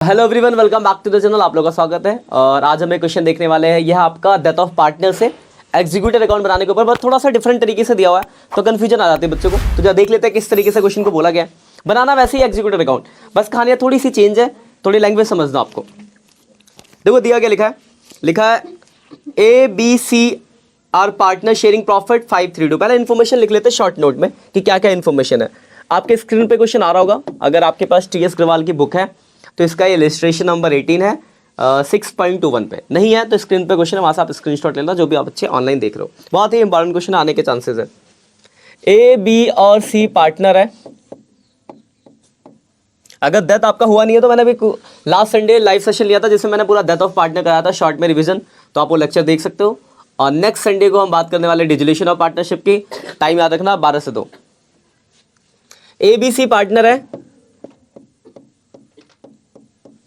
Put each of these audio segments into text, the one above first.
Hello everyone, welcome back to the channel. आप लोगों का स्वागत है। और आज हम एक क्वेश्चन देखने वाले हैं। यह आपका डेथ ऑफ पार्टनर से एग्जीक्यूटिव अकाउंट बनाने के ऊपर बस थोड़ा सा डिफरेंट तरीके से दिया हुआ है, तो कंफ्यूजन आ जाती है बच्चों को। तो जब देख लेते हैं किस तरीके से क्वेश्चन को बोला गया है। बनाना वैसे ही एग्जीक्यूटिव अकाउंट, बस कहानियाँ थोड़ी सी चेंज है, थोड़ी लैंग्वेज समझना आपको। देखो दिया क्या लिखा है ABC are partner sharing profit 532। पहले इन्फॉर्मेशन लिख लेते हैं शॉर्ट नोट में कि क्या क्या इन्फॉर्मेशन है। आपके स्क्रीन पे क्वेश्चन आ रहा होगा, अगर आपके पास TS अग्रवाल की बुक है तो इसका इलस्ट्रेशन नंबर 18 है, 6.21 पे। नहीं है तो स्क्रीन पे क्वेश्चन है, वहाँ से आप स्क्रीनशॉट लेना, जो भी आप अच्छे ऑनलाइन देख रहे हो। बहुत ही इंपॉर्टेंट क्वेश्चन आने के चांसेस है। A, B और C पार्टनर है। अगर डेथ आपका हुआ नहीं है तो मैंने अभी लास्ट संडे लाइव सेशन लिया था जिसमें मैंने पूरा डेथ ऑफ पार्टनर कराया था शॉर्ट में रिवीजन, तो आप वो लेक्चर देख सकते हो। और नेक्स्ट संडे को हम बात करने वाले डिसोल्यूशन ऑफ पार्टनरशिप की। टाइम याद रखना 12 से 2। ABC पार्टनर है,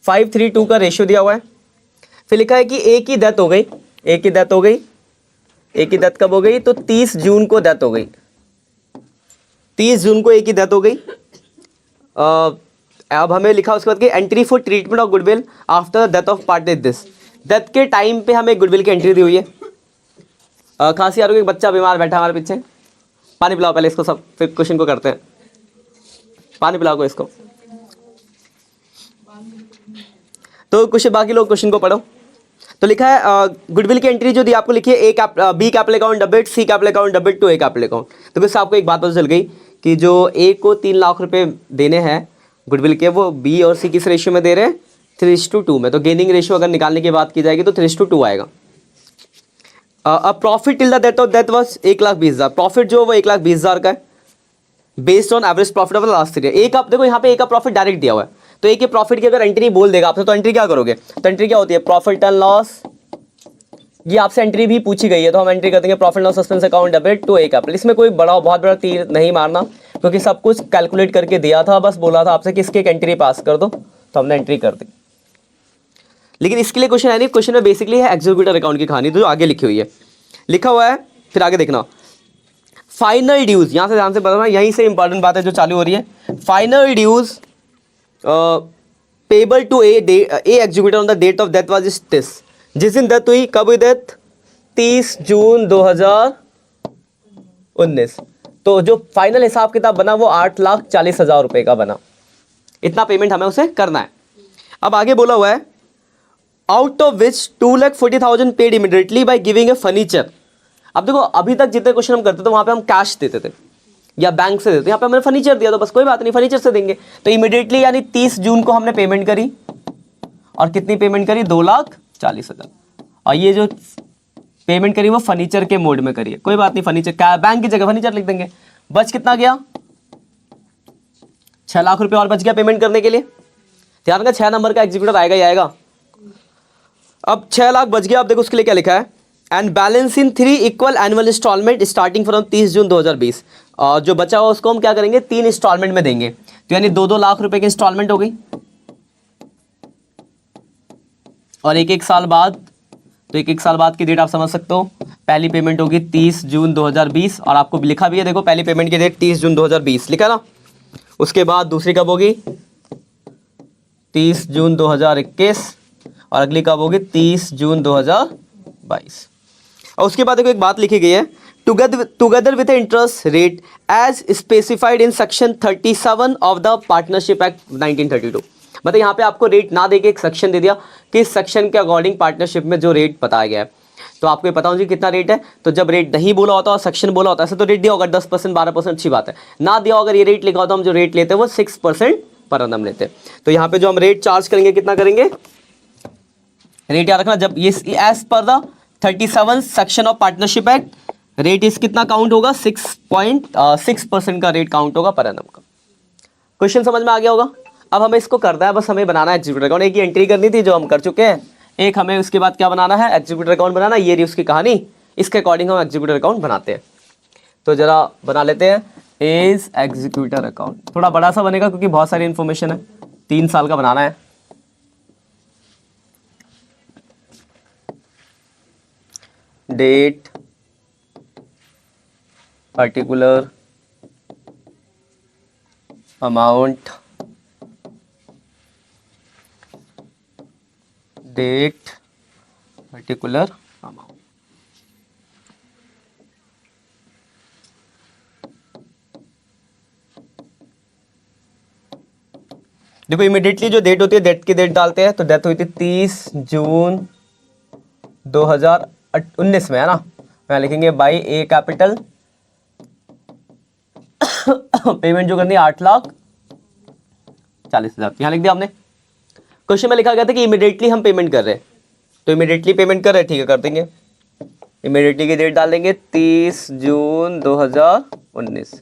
532 का रेशियो दिया हुआ है। फिर लिखा है कि A की डेथ हो गई। A की डेथ कब हो गई? तो 30 जून को डेथ हो गई। 30 जून को A की डेथ हो गई। अब हमें लिखा उसके बाद कि entry for treatment of goodwill after death of partner this. Death के टाइम पे हमें गुडविल की एंट्री दी हुई है। खांसी आ रही है, एक बच्चा बीमार बैठा हमारे पीछे। पानी पिलाओ पहले इसको, सब फिर क्वेश्चन को करते हैं। पानी पिलाओ को इसको। तो कुछ बाकी लोग क्वेश्चन को पढ़ो। तो लिखा है गुडविल की एंट्री जो दी आपको लिखी है B capital account debit, C capital account debit to A capital account. तो बस आपको एक बात पता चल गई कि जो A को 3 लाख रुपए देने हैं गुडविल के, वो B और C किस रेशियो में दे रहे हैं? 3:2 में। तो गेनिंग रेशियो अगर निकालने की बात की जाएगी तो 3:2 आएगा। अब profit till the death of death was 1,20,000। Profit जो वो 1,20,000 का है based on average profit of the last year. एक आप देखो यहाँ पे एक का प्रॉफिट डायरेक्ट दिया हुआ है, तो एक के प्रॉफिट की अगर एंट्री बोल देगा आपसे तो एंट्री क्या करोगे? तो एंट्री क्या होती है? Profit and loss. ये आपसे एंट्री भी पूछी गई है तो हम एंट्री कर देंगे profit loss suspense account debit to A capital. इसमें कोई बहुत बड़ा तीर नहीं मारना, क्योंकि सब कुछ कैलकुलेट करके दिया था। बस बोला था आपसे कि इसकी एक एंट्री पास कर दो, तो हमने एंट्री कर दी। लेकिन इसके लिए क्वेश्चन है नहीं, क्वेश्चन में बेसिकली है एग्जीक्यूटिव अकाउंट की कहानी, तो जो आगे लिखी हुई है, लिखा हुआ है। फिर आगे देखना फाइनल ड्यूज, यहां से ध्यान से बताना, यहीं से इंपॉर्टेंट बात है जो चालू हो रही है। Final dues payable to a executive on the date of death was this. जिस दिन डेथ हुई, कब हुई डेथ? 30 जून 2019। तो जो फाइनल हिसाब किताब बना वो 8,40,000 रुपए का बना। इतना पेमेंट हमें उसे करना है। अब आगे बोला हुआ है out of which 2,40,000 paid immediately by giving a furniture. अब देखो अभी तक जितने क्वेश्चन हम करते थे वहां पे हम कैश देते थे या बैंक से देते, यहाँ पे हमने फर्नीचर दिया तो बस कोई बात नहीं, फर्नीचर से देंगे। तो इमीडिएटली यानी 30 जून को हमने पेमेंट करी, और कितनी पेमेंट करी? 2,40,000। और ये जो पेमेंट करी वो फर्नीचर के मोड में करी है। कोई बात नहीं, फर्नीचर क्या, बैंक की जगह फर्नीचर लिख देंगे। बच कितना गया? 6 लाख रुपए और बच गया पेमेंट करने के लिए। ध्यान रखना 6 नंबर का एग्जीक्यूटिव आएगा ही आएगा। अब 6 लाख बच गया। अब देखो उसके लिए क्या लिखा है, and balance in 3 equal annual instalment starting from 30 June 2020। और जो बचा हुआ उसको हम क्या करेंगे? 3 इंस्टॉलमेंट में देंगे। तो यानी 2-2 लाख रुपए की इंस्टॉलमेंट हो गई, और एक साल बाद, तो एक साल बाद की डेट आप समझ सकते हो। पहली पेमेंट होगी 30 जून 2020, और आपको भी लिखा भी है, देखो पहली पेमेंट की डेट 30 जून 2020 लिखा ना। उसके बाद दूसरी कब होगी? 30 जून 2021, और अगली कब होगी? 30 जून 2022। और उसके बाद देखो एक बात लिखी गई है, together with interest rate as specified in section 37 of the partnership act 1932। मतलब यहाँ पे आपको रेट ना देके एक सेक्शन दे दिया कि इस सेक्शन के अकॉर्डिंग पार्टनरशिप में जो रेट बताया गया है, तो आपको पता होगा कितना रेट है। तो जब रेट नहीं बोला होता और सेक्शन बोला होता है, ऐसे तो रेट दिया होगा 10%, 12%, अच्छी बात है। ना दिया अगर ये रेट लिखा होता, हम जो रेट लेते हैं वो 6% पर annum लेते हैं। तो यहाँ पे जो हम रेट चार्ज करेंगे, कितना करेंगे? रेट याद रखना, जब ये as per the 37 section of partnership act, rate इस कितना काउंट होगा? 6.6% का रेट काउंट होगा पर एनम का। क्वेश्चन समझ में आ गया होगा। अब हमें इसको करना है, बस हमें बनाना है एग्जीक्यूटिव अकाउंट। एक ही एंट्री करनी थी जो हम कर चुके हैं, एक हमें उसके बाद क्या बनाना है? एग्जीक्यूटिव अकाउंट बनाना। ये रही उसकी कहानी, इसके अकॉर्डिंग हम एग्जीक्यूटिव अकाउंट बनाते हैं। तो जरा बना लेते हैं एज एग्जीक्यूटिव अकाउंट। थोड़ा बड़ा सा बनेगा क्योंकि बहुत सारी इंफॉर्मेशन है, 3 साल का बनाना है। Date, particular amount, date particular amount. देखो इमीडिएटली जो डेट होती है, डेट की डेट डालते हैं, तो डेथ हुई थी 30 जून 2019 में, है ना। यहाँ लिखेंगे बाई ए कैपिटल, पेमेंट जो करनी है 8,40,000, यहाँ लिख दिया आपने। क्वेश्चन में लिखा गया था कि इमीडिएटली हम पेमेंट कर रहे हैं, तो इमीडिएटली पेमेंट कर रहे हैं, ठीक है, कर देंगे। इमीडिएटली की डेट डाल देंगे 30 जून 2019,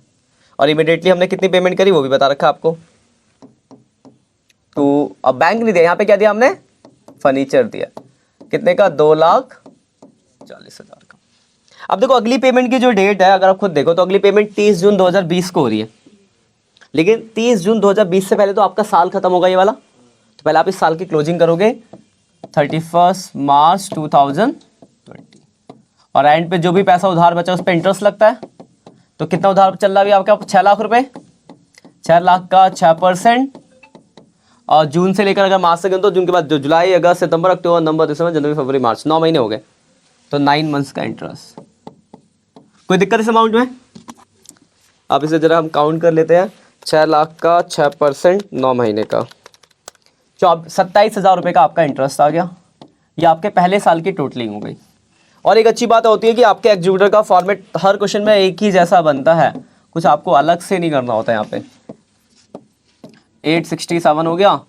और इमीडिएटली हमने कितनी पेमेंट करी वो भी बता रखा आपको। तो अब बैंक नहीं दिया, यहाँ पे क्या दिया हमने, फर्नीचर दिया, कितने का, 2,40,000 का। अब देखो अगली पेमेंट की जो डेट है, अगर आप खुद देखो तो अगली पेमेंट 30 जून 2020 को हो रही है, लेकिन 30 जून 2020 से पहले तो आपका साल खत्म होगा ये वाला, तो पहले आप इस साल की क्लोजिंग करोगे 31 मार्च 2020, और एंड पे जो भी पैसा उधार बचा उस पर इंटरेस्ट लगता है। तो कितना उधार चल रहा है आपका, 6 लाख रुपए, 6 लाख का 6%, और जून से लेकर अगर मार्च तक तो जून के बाद जो जुलाई, अगस्त, सितंबर, अक्टूबर, नवंबर, दिसंबर, जनवरी, फरवरी, मार्च, 9 महीने हो गए, तो 9 मंथ्स का इंटरेस्ट। कोई दिक्कत इस अमाउंट में? अब इसे जरा हम काउंट कर लेते हैं, 6 लाख का 6%, 9 महीने का, 27,000 रुपये का आपका इंटरेस्ट आ गया। ये आपके पहले साल की टोटलिंग हो गई। और एक अच्छी बात होती है कि आपके एग्जीक्यूटर का फॉर्मेट हर क्वेश्चन में एक ही जैसा बनता है, कुछ आपको अलग से नहीं करना होता है। यहाँ पे 867 हो गया,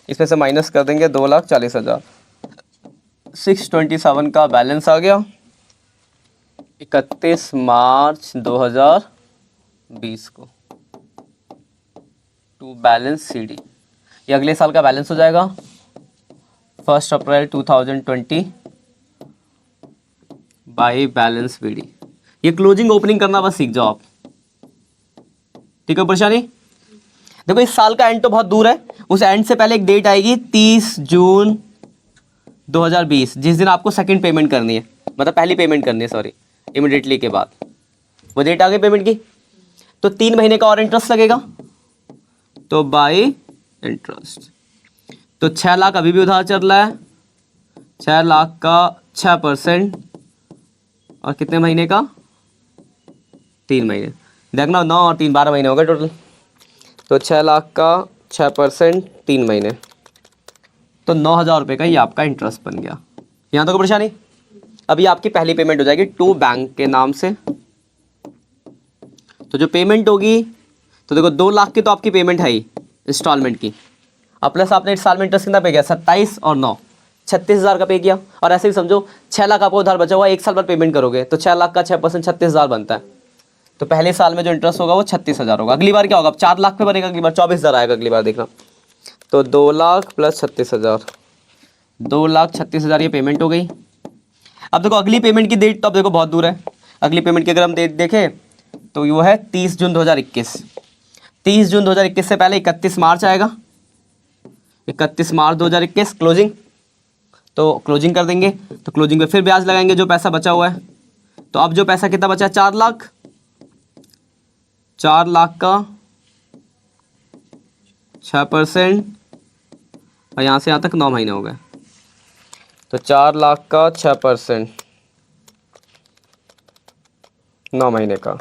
इसमें से माइनस कर देंगे 2,40,000, 627 का बैलेंस आ गया 31 मार्च 2020 को, टू बैलेंस CD। ये अगले साल का बैलेंस हो जाएगा 1 अप्रैल 2020 बाई बैलेंस BD। ये क्लोजिंग ओपनिंग करना बस सीख जाओ आप, ठीक है। परेशानी देखो, इस साल का एंड तो बहुत दूर है, उस एंड से पहले एक डेट आएगी 30 जून 2020, जिस दिन आपको सेकंड पेमेंट करनी है, मतलब पहली पेमेंट करनी है, सॉरी, इमिडिएटली के बाद वो डेट आ गई पेमेंट की, तो 3 महीने का और इंटरेस्ट लगेगा, तो बाई इंटरेस्ट। तो 6 लाख अभी भी उधार चल रहा है, 6 लाख का 6%, और कितने महीने का, 3 महीने, देखना 9 और 3 12 महीने हो गए टोटल। तो 6 लाख का 6%, 3 महीने, तो 9,000 रुपये का ये आपका इंटरेस्ट बन गया। यहाँ तक कोई परेशानी? अभी आपकी पहली पेमेंट हो जाएगी टू बैंक के नाम से। तो जो पेमेंट होगी, तो देखो 2 लाख की तो आपकी पेमेंट है ही इंस्टॉलमेंट की, अब प्लस आपने इंस्टॉलमेंट इंटरेस्ट कितना पे किया, 27 और 9, 36,000 का पे किया। और ऐसे ही समझो 6 लाख आपको उधार बचा हुआ, 1 साल बाद पेमेंट करोगे, तो 6 लाख का 6% 36,000 बनता है। तो पहले साल में जो इंटरेस्ट होगा वो 36,000 होगा। अगली बार क्या होगा, अब 4 लाख पे बनेगा, अगली बार 24,000 आएगा अगली बार, देखना। तो 2 लाख प्लस 36,000, 2,36,000 ये पेमेंट हो गई। अब देखो अगली पेमेंट की डेट तो अब देखो बहुत दूर है, अगली पेमेंट की अगर हम डेट देखें तो वो है 30 जून 2021। 30 जून 2021 से पहले 31 मार्च आएगा, 31 मार्च 2021 क्लोजिंग, तो क्लोजिंग कर देंगे। तो क्लोजिंग में फिर ब्याज लगाएंगे जो पैसा बचा हुआ है। तो अब जो पैसा कितना बचा है, 4 लाख, 4 लाख का 6%, और यहाँ से यहाँ तक 9 महीने हो गए, तो 4 लाख का 6%, 9 महीने का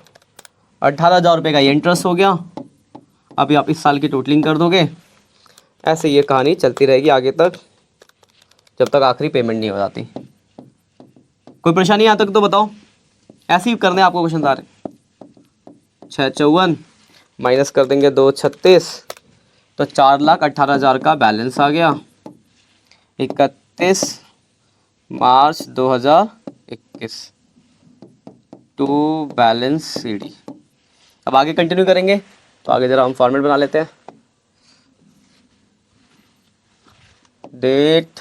18,000 रुपये का ये इंटरेस्ट हो गया। अभी आप इस साल की टोटलिंग कर दोगे, ऐसे ये कहानी चलती रहेगी आगे तक, जब तक आखिरी पेमेंट नहीं हो जाती। कोई परेशानी यहाँ तक तो बताओ, ऐसे ही करने आपको क्वेश्चन सारे। 654 माइनस कर देंगे 236, तो 4,18,000 का बैलेंस आ गया 31 मार्च 2021 टू बैलेंस CD। अब आगे कंटिन्यू करेंगे, तो आगे जरा हम फॉर्मेट बना लेते हैं। Date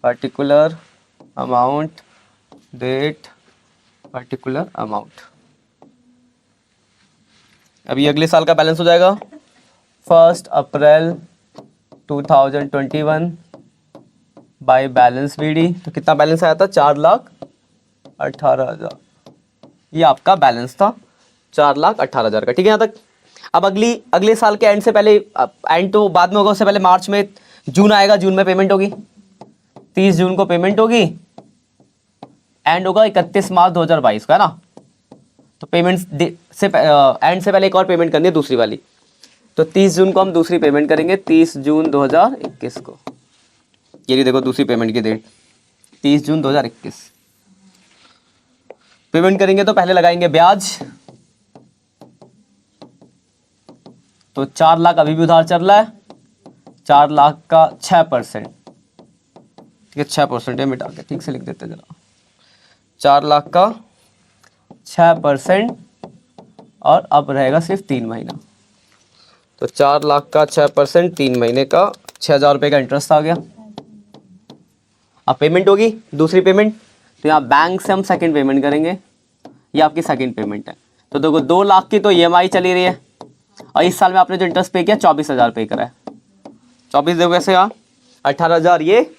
particular amount, date particular amount. अभी अगले साल का बैलेंस हो जाएगा 1 अप्रैल 2021 बाय बैलेंस BD। तो कितना बैलेंस आया था, 4,18,000, ये आपका बैलेंस था 4,18,000 का, ठीक है यहाँ तक। अब अगले साल के एंड से पहले, एंड तो बाद में होगा, उससे पहले मार्च में जून आएगा, जून में पेमेंट होगी, 30 जून को पेमेंट होगी, एंड होगा 31 मार्च 2022 का, है ना। तो पेमेंट से एंड से पहले एक और पेमेंट करनी है, दूसरी वाली। तो 30 जून को हम दूसरी पेमेंट करेंगे, 30 जून 2021 को। ये भी देखो दूसरी पेमेंट की डेट 30 जून 2021। पेमेंट करेंगे तो पहले लगाएंगे ब्याज। तो 4 लाख अभी भी उधार चल रहा है, 4 लाख का 6%, ठीक है 6% मिटा के ठीक से लिख देते हैं जरा। 4 लाख का 6% और अब रहेगा सिर्फ 3 महीना। तो 4 लाख का 6%, 3 महीने का 6,000 रुपये का इंटरेस्ट आ गया। अब पेमेंट होगी दूसरी पेमेंट, तो यहाँ बैंक से हम सेकंड पेमेंट करेंगे। ये आपकी सेकंड पेमेंट है। तो देखो 2 लाख की तो EMI चली रही है, और इस साल में आपने जो इंटरेस्ट पे किया 24,000 पे करा है। 24 देखो कैसे यहाँ 18,000 ये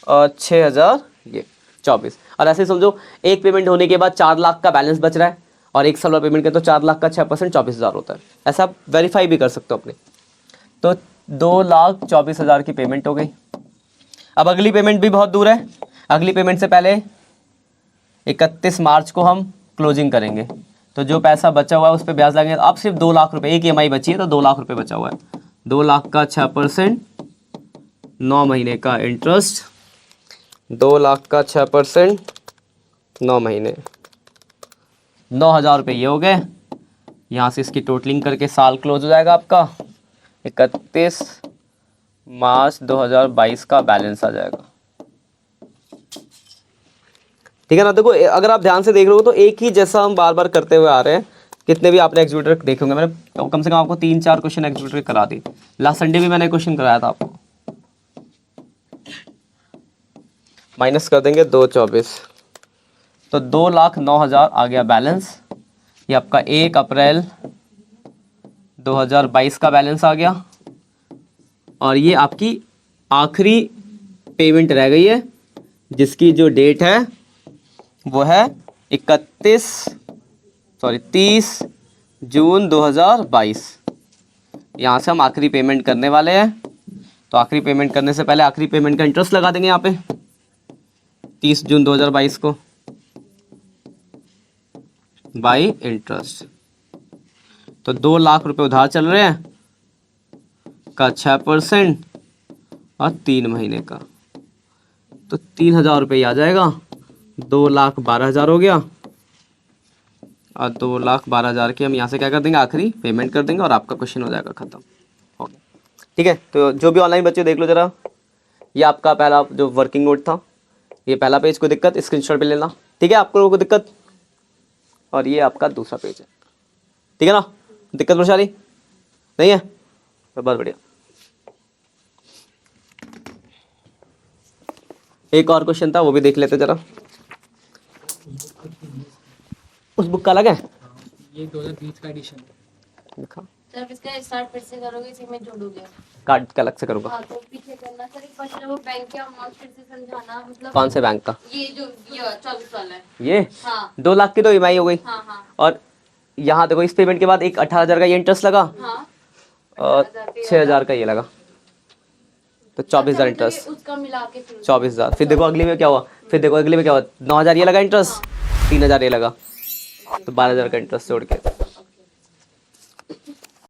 और 6,000 ये 24। और ऐसे समझो एक पेमेंट होने के बाद 4 लाख का बैलेंस बच रहा है, और एक साल वाला पेमेंट करें तो 4 लाख का 6% 24,000 होता है। ऐसा आप वेरीफाई भी कर सकते हो अपने। तो 2,24,000 की पेमेंट हो गई। अब अगली पेमेंट भी बहुत दूर है। अगली पेमेंट से पहले 31 मार्च को हम क्लोजिंग करेंगे। तो जो पैसा बचा हुआ है उस पर ब्याज लगेंगे। अब सिर्फ 2 लाख रुपए, एक EMI बची है तो 2 लाख रुपए बचा हुआ है। 2 लाख का 6%, 9 महीने का इंटरेस्ट। 2 लाख का 6%, 9 महीने, 9,000 रुपये ये हो गए। यहाँ से इसकी टोटलिंग करके साल क्लोज हो जाएगा आपका। 31 मार्च 2022 का बैलेंस आ जाएगा, ठीक है ना। देखो अगर आप ध्यान से देख रहे हो तो एक ही जैसा हम बार बार करते हुए आ रहे हैं। कितने भी आपने एग्जीक्यूटर देखे होंगे, मैंने कम से कम आपको 3-4 क्वेश्चन एग्जीक्यूटर करा दी। लास्ट संडे भी मैंने क्वेश्चन कराया था आपको। माइनस कर देंगे 2,24, तो 2,09,000 आ गया बैलेंस। ये आपका 1 अप्रैल 2022 का बैलेंस आ गया। और ये आपकी आखिरी पेमेंट रह गई है, जिसकी जो डेट है वो है 30 जून 2022। यहाँ से हम आखिरी पेमेंट करने वाले हैं। तो आखिरी पेमेंट करने से पहले आखिरी पेमेंट का इंटरेस्ट लगा देंगे यहाँ पे 30 जून 2022 को बाई इंटरेस्ट। तो 2 लाख रुपए उधार चल रहे हैं का 6% और 3 महीने का, तो 3,000 रुपये आ जाएगा। 2,12,000 हो गया, और 2,12,000 की हम यहाँ से क्या कर देंगे, आखिरी पेमेंट कर देंगे और आपका क्वेश्चन हो जाएगा खत्म, हो गया। ठीक है, तो जो भी ऑनलाइन बच्चे देख लो जरा। ये आपका पहला जो वर्किंग नोट था, ये पहला पेज, कोई दिक्कत स्क्रीनशॉट पे लेना, ठीक है। आपको लोगों को दिक्कत, और ये आपका दूसरा पेज है, ठीक है ना। दिक्कत परेशानी नहीं है तो बहुत बढ़िया। एक और क्वेश्चन था वो भी देख लेते जरा। उस बुक का अलग है, ये 2020 का एडिशन दिखा। सर इसका स्टार्ट फिर से करोगे, इसी में जोड़ोगे। कार्ड का अलग से करूँगा। हाँ तो पीछे करना सर, एक क्वेश्चन वो बैंक के अमाउंट फिर से समझाना, मतलब कौन से बैंक का? ये जो ये 24 वाला है। ये हाँ 2 लाख की तो EMI हो गई। हाँ हाँ और यहाँ देखो इस पेमेंट के बाद एक 18,000 का ये इंटरेस्ट लगा, हाँ और 6,000 का ये लगा, तो 24,000 इंटरेस्ट, उसका मिला के फिर 24,000। फिर देखो अगली में क्या हुआ, फिर देखो अगली में क्या हुआ, 9,000 ये लगा इंटरेस्ट, 3,000 ये लगा, तो 12,000 का इंटरेस्ट जोड़ के